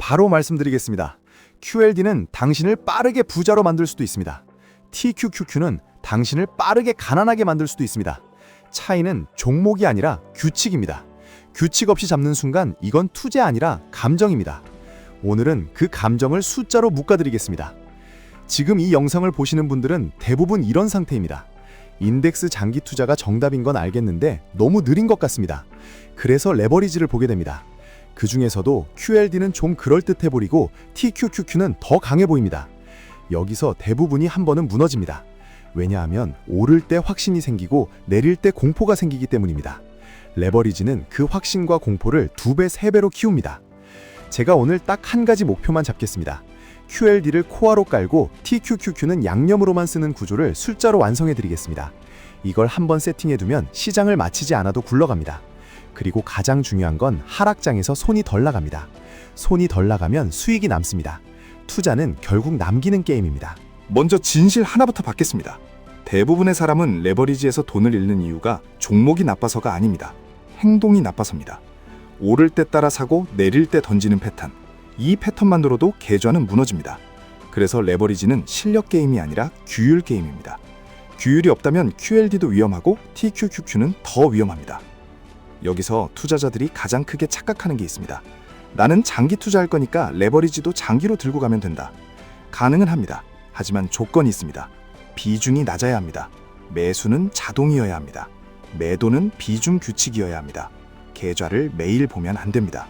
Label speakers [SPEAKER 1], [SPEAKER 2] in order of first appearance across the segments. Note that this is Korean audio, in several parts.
[SPEAKER 1] 바로 말씀드리겠습니다. QLD는 당신을 빠르게 부자로 만들 수도 있습니다. TQQQ는 당신을 빠르게 가난하게 만들 수도 있습니다. 차이는 종목이 아니라 규칙입니다. 규칙 없이 잡는 순간 이건 투자 아니라 감정입니다. 오늘은 그 감정을 숫자로 묶어드리겠습니다. 지금 이 영상을 보시는 분들은 대부분 이런 상태입니다. 인덱스 장기 투자가 정답인 건 알겠는데 너무 느린 것 같습니다. 그래서 레버리지를 보게 됩니다. 그 중에서도 QLD는 좀 그럴듯해 보이고 TQQQ는 더 강해 보입니다. 여기서 대부분이 한 번은 무너집니다. 왜냐하면 오를 때 확신이 생기고 내릴 때 공포가 생기기 때문입니다. 레버리지는 그 확신과 공포를 2배, 3배로 키웁니다. 제가 오늘 딱 한 가지 목표만 잡겠습니다. QLD를 코어로 깔고 TQQQ는 양념으로만 쓰는 구조를 숫자로 완성해 드리겠습니다. 이걸 한번 세팅해두면 시장을 마치지 않아도 굴러갑니다. 그리고 가장 중요한 건 하락장에서 손이 덜 나갑니다. 손이 덜 나가면 수익이 남습니다. 투자는 결국 남기는 게임입니다.
[SPEAKER 2] 먼저 진실 하나부터 받겠습니다. 대부분의 사람은 레버리지에서 돈을 잃는 이유가 종목이 나빠서가 아닙니다. 행동이 나빠서입니다. 오를 때 따라 사고 내릴 때 던지는 패턴. 이 패턴만으로도 계좌는 무너집니다. 그래서 레버리지는 실력 게임이 아니라 규율 게임입니다. 규율이 없다면 QLD도 위험하고 TQQQ는 더 위험합니다. 여기서 투자자들이 가장 크게 착각하는 게 있습니다. 나는 장기 투자할 거니까 레버리지도 장기로 들고 가면 된다. 가능은 합니다. 하지만 조건이 있습니다. 비중이 낮아야 합니다. 매수는 자동이어야 합니다. 매도는 비중 규칙이어야 합니다. 계좌를 매일 보면 안 됩니다.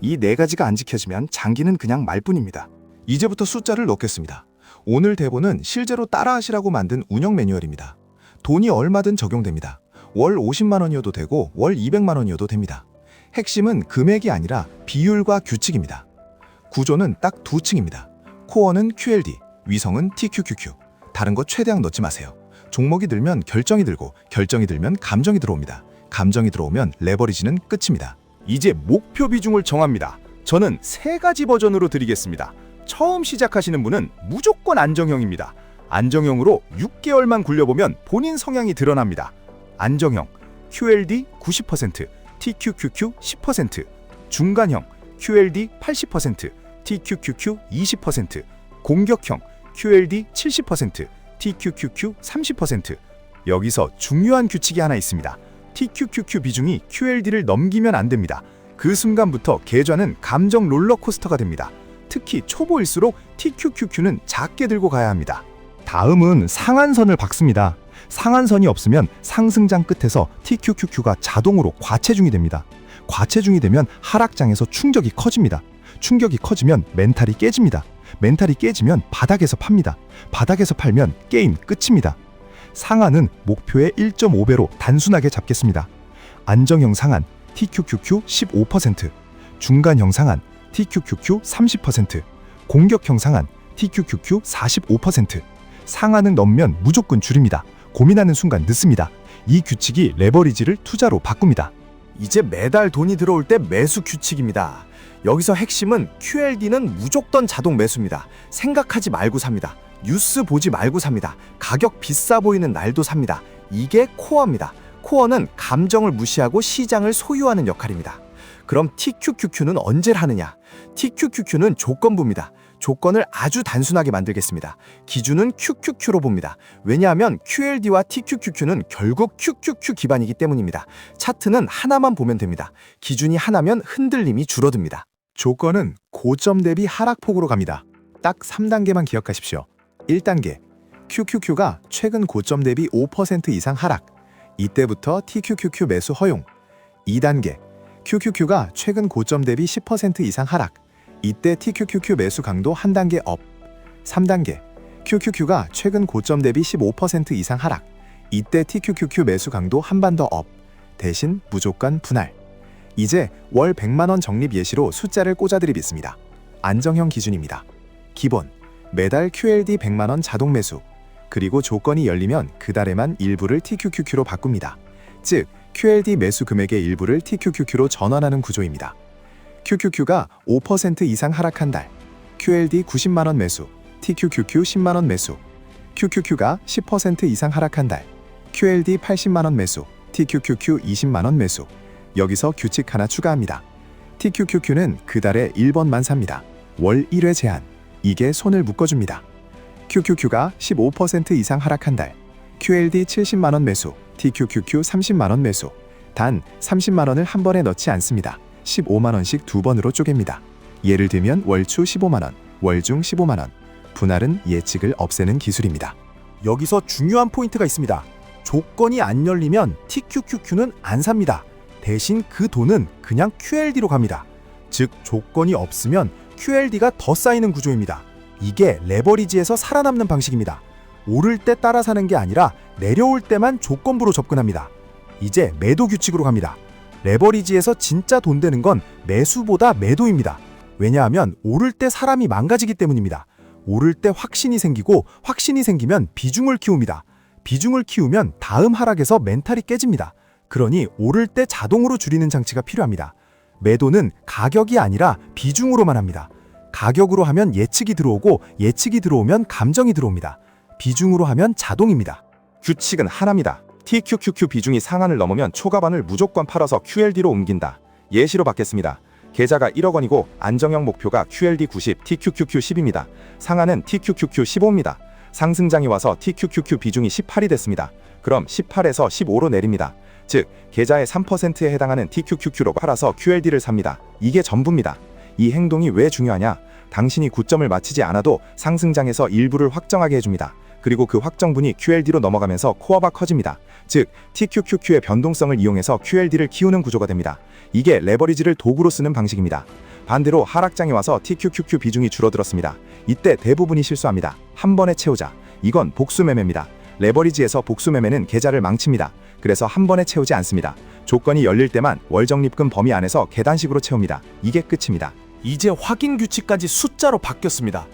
[SPEAKER 2] 이 4가지가 안 지켜지면 장기는 그냥 말뿐입니다.
[SPEAKER 3] 이제부터 숫자를 넣겠습니다. 오늘 대본은 실제로 따라하시라고 만든 운영 매뉴얼입니다. 돈이 얼마든 적용됩니다. 월 50만 원이어도 되고 월 200만 원이어도 됩니다. 핵심은 금액이 아니라 비율과 규칙입니다. 구조는 딱 2층입니다. 코어는 QLD, 위성은 TQQQ. 다른 거 최대한 넣지 마세요. 종목이 들면 결정이 들고 결정이 들면 감정이 들어옵니다. 감정이 들어오면 레버리지는 끝입니다.
[SPEAKER 1] 이제 목표 비중을 정합니다. 저는 3가지 버전으로 드리겠습니다. 처음 시작하시는 분은 무조건 안정형입니다. 안정형으로 6개월만 굴려보면 본인 성향이 드러납니다. 안정형, QLD 90%, TQQQ 10%, 중간형, QLD 80%, TQQQ 20%, 공격형, QLD 70%, TQQQ 30%. 여기서 중요한 규칙이 하나 있습니다. TQQQ 비중이 QLD를 넘기면 안 됩니다. 그 순간부터 계좌는 감정 롤러코스터가 됩니다. 특히 초보일수록 TQQQ는 작게 들고 가야 합니다.
[SPEAKER 3] 다음은 상한선을 박습니다. 상한선이 없으면 상승장 끝에서 TQQQ가 자동으로 과체중이 됩니다. 과체중이 되면 하락장에서 충격이 커집니다. 충격이 커지면 멘탈이 깨집니다. 멘탈이 깨지면 바닥에서 팝니다. 바닥에서 팔면 게임 끝입니다. 상한은 목표의 1.5배로 단순하게 잡겠습니다. 안정형 상한 TQQQ 15%, 중간형 상한 TQQQ 30%, 공격형 상한 TQQQ 45%. 상한은 넘으면 무조건 줄입니다. 고민하는 순간 늦습니다. 이 규칙이 레버리지를 투자로 바꿉니다.
[SPEAKER 1] 이제 매달 돈이 들어올 때 매수 규칙입니다. 여기서 핵심은 QLD는 무조건 자동 매수입니다. 생각하지 말고 삽니다. 뉴스 보지 말고 삽니다. 가격 비싸 보이는 날도 삽니다. 이게 코어입니다. 코어는 감정을 무시하고 시장을 소유하는 역할입니다. 그럼 TQQQ는 언제 하느냐? TQQQ는 조건부입니다. 조건을 아주 단순하게 만들겠습니다. 기준은 QQQ로 봅니다. 왜냐하면 QLD와 TQQQ는 결국 QQQ 기반이기 때문입니다. 차트는 하나만 보면 됩니다. 기준이 하나면 흔들림이 줄어듭니다.
[SPEAKER 3] 조건은 고점 대비 하락폭으로 갑니다. 딱 3단계만 기억하십시오. 1단계, QQQ가 최근 고점 대비 5% 이상 하락. 이때부터 TQQQ 매수 허용. 2단계, QQQ가 최근 고점 대비 10% 이상 하락. 이때 TQQQ 매수 강도 한 단계 업. 3단계, QQQ가 최근 고점 대비 15% 이상 하락. 이때 TQQQ 매수 강도 한 반 더 업. 대신 무조건 분할. 이제 월 100만 원 적립 예시로 숫자를 꽂아드리겠습니다. 안정형 기준입니다. 기본, 매달 QLD 100만 원 자동 매수. 그리고 조건이 열리면 그 달에만 일부를 TQQQ로 바꿉니다. 즉, QLD 매수 금액의 일부를 TQQQ로 전환하는 구조입니다. QQQ가 5% 이상 하락한 달, QLD 90만 원 매수, TQQQ 10만 원 매수. QQQ가 10% 이상 하락한 달, QLD 80만 원 매수, TQQQ 20만 원 매수. 여기서 규칙 하나 추가합니다. TQQQ는 그 달에 1번만 삽니다. 월 1회 제한. 이게 손을 묶어줍니다. QQQ가 15% 이상 하락한 달. QLD 70만 원 매수, TQQQ 30만 원 매수. 단 30만 원을 한 번에 넣지 않습니다. 15만 원씩 두 번으로 쪼갭니다. 예를 들면 월초 15만 원, 월중 15만 원. 분할은 예측을 없애는 기술입니다.
[SPEAKER 1] 여기서 중요한 포인트가 있습니다. 조건이 안 열리면 TQQQ는 안 삽니다. 대신 그 돈은 그냥 QLD로 갑니다. 즉 조건이 없으면 QLD가 더 쌓이는 구조입니다. 이게 레버리지에서 살아남는 방식입니다. 오를 때 따라 사는 게 아니라 내려올 때만 조건부로 접근합니다. 이제 매도 규칙으로 갑니다. 레버리지에서 진짜 돈 되는 건 매수보다 매도입니다. 왜냐하면 오를 때 사람이 망가지기 때문입니다. 오를 때 확신이 생기고 확신이 생기면 비중을 키웁니다. 비중을 키우면 다음 하락에서 멘탈이 깨집니다. 그러니 오를 때 자동으로 줄이는 장치가 필요합니다. 매도는 가격이 아니라 비중으로만 합니다. 가격으로 하면 예측이 들어오고 예측이 들어오면 감정이 들어옵니다. 비중으로 하면 자동입니다.
[SPEAKER 2] 규칙은 하나입니다. TQQQ 비중이 상한을 넘으면 초과반을 무조건 팔아서 QLD로 옮긴다. 예시로 받겠습니다. 계좌가 1억 원이고 안정형 목표가 QLD 90, TQQQ 10입니다. 상한은 TQQQ 15입니다. 상승장이 와서 TQQQ 비중이 18이 됐습니다. 그럼 18에서 15로 내립니다. 즉, 계좌의 3%에 해당하는 TQQQ로 팔아서 QLD를 삽니다. 이게 전부입니다. 이 행동이 왜 중요하냐? 당신이 고점을 맞추지 않아도 상승장에서 일부를 확정하게 해줍니다. 그리고 그 확정분이 QLD로 넘어가면서 코어가 커집니다. 즉, TQQQ의 변동성을 이용해서 QLD를 키우는 구조가 됩니다. 이게 레버리지를 도구로 쓰는 방식입니다. 반대로 하락장이 와서 TQQQ 비중이 줄어들었습니다. 이때 대부분이 실수합니다. 한 번에 채우자. 이건 복수매매입니다. 레버리지에서 복수매매는 계좌를 망칩니다. 그래서 한 번에 채우지 않습니다. 조건이 열릴 때만 월적립금 범위 안에서 계단식으로 채웁니다. 이게 끝입니다.
[SPEAKER 1] 이제 확인 규칙까지 숫자로 바뀌었습니다.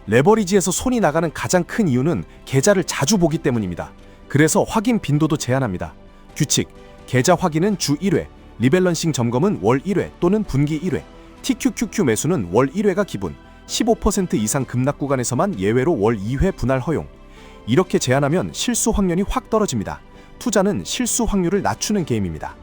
[SPEAKER 1] 레버리지에서 손이 나가는 가장 큰 이유는 계좌를 자주 보기 때문입니다. 그래서 확인 빈도도 제한합니다. 규칙, 계좌 확인은 주 1회, 리밸런싱 점검은 월 1회 또는 분기 1회, TQQQ 매수는 월 1회가 기본, 15% 이상 급락 구간에서만 예외로 월 2회 분할 허용. 이렇게 제한하면 실수 확률이 확 떨어집니다. 투자는 실수 확률을 낮추는 게임입니다.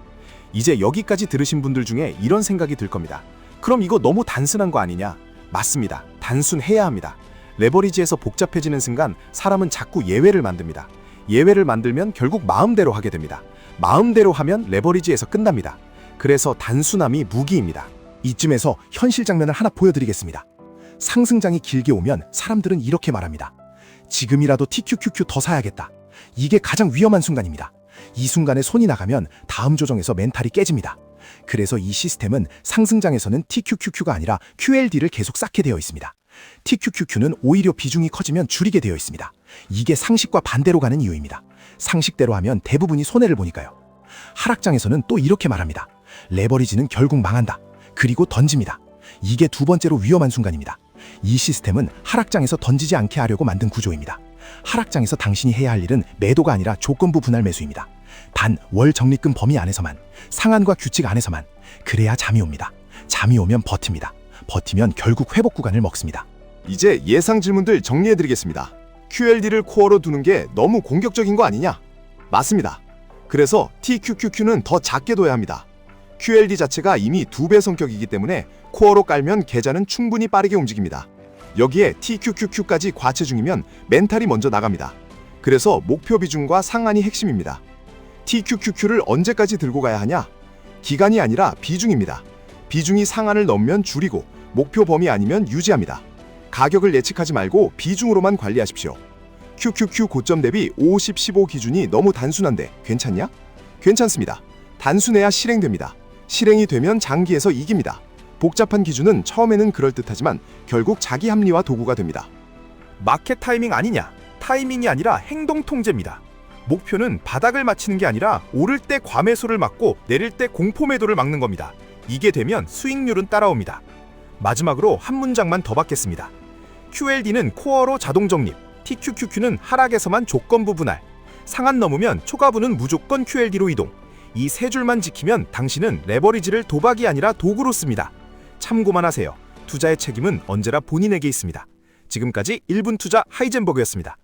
[SPEAKER 1] 이제 여기까지 들으신 분들 중에 이런 생각이 들 겁니다. 그럼 이거 너무 단순한 거 아니냐? 맞습니다. 단순해야 합니다. 레버리지에서 복잡해지는 순간 사람은 자꾸 예외를 만듭니다. 예외를 만들면 결국 마음대로 하게 됩니다. 마음대로 하면 레버리지에서 끝납니다. 그래서 단순함이 무기입니다.
[SPEAKER 3] 이쯤에서 현실 장면을 하나 보여드리겠습니다. 상승장이 길게 오면 사람들은 이렇게 말합니다. 지금이라도 TQQQ 더 사야겠다. 이게 가장 위험한 순간입니다. 이 순간에 손이 나가면 다음 조정에서 멘탈이 깨집니다. 그래서 이 시스템은 상승장에서는 TQQQ가 아니라 QLD를 계속 쌓게 되어 있습니다. TQQQ는 오히려 비중이 커지면 줄이게 되어 있습니다. 이게 상식과 반대로 가는 이유입니다. 상식대로 하면 대부분이 손해를 보니까요. 하락장에서는 또 이렇게 말합니다. 레버리지는 결국 망한다. 그리고 던집니다. 이게 두 번째로 위험한 순간입니다. 이 시스템은 하락장에서 던지지 않게 하려고 만든 구조입니다. 하락장에서 당신이 해야 할 일은 매도가 아니라 조건부 분할 매수입니다. 단 월 적립금 범위 안에서만, 상한과 규칙 안에서만. 그래야 잠이 옵니다. 잠이 오면 버팁니다. 버티면 결국 회복 구간을 먹습니다.
[SPEAKER 2] 이제 예상 질문들 정리해드리겠습니다. QLD를 코어로 두는 게 너무 공격적인 거 아니냐? 맞습니다. 그래서 TQQQ는 더 작게 둬야 합니다. QLD 자체가 이미 2배 성격이기 때문에 코어로 깔면 계좌는 충분히 빠르게 움직입니다. 여기에 TQQQ까지 과체 중이면 멘탈이 먼저 나갑니다. 그래서 목표 비중과 상한이 핵심입니다. TQQQ를 언제까지 들고 가야 하냐? 기간이 아니라 비중입니다. 비중이 상한을 넘으면 줄이고 목표 범위 아니면 유지합니다. 가격을 예측하지 말고 비중으로만 관리하십시오. QQQ 고점 대비 50, 15 기준이 너무 단순한데 괜찮냐? 괜찮습니다. 단순해야 실행됩니다. 실행이 되면 장기에서 이깁니다. 복잡한 기준은 처음에는 그럴듯하지만 결국 자기 합리화 도구가 됩니다.
[SPEAKER 1] 마켓 타이밍 아니냐? 타이밍이 아니라 행동 통제입니다. 목표는 바닥을 맞추는 게 아니라 오를 때 과매수를 막고 내릴 때 공포 매도를 막는 겁니다. 이게 되면 수익률은 따라옵니다. 마지막으로 한 문장만 더 받겠습니다. QLD는 코어로 자동 적립, TQQQ는 하락에서만 조건부 분할, 상한 넘으면 초과분은 무조건 QLD로 이동. 이 세 줄만 지키면 당신은 레버리지를 도박이 아니라 도구로 씁니다. 참고만 하세요. 투자의 책임은 언제나 본인에게 있습니다. 지금까지 1분 투자 하이젠버그였습니다.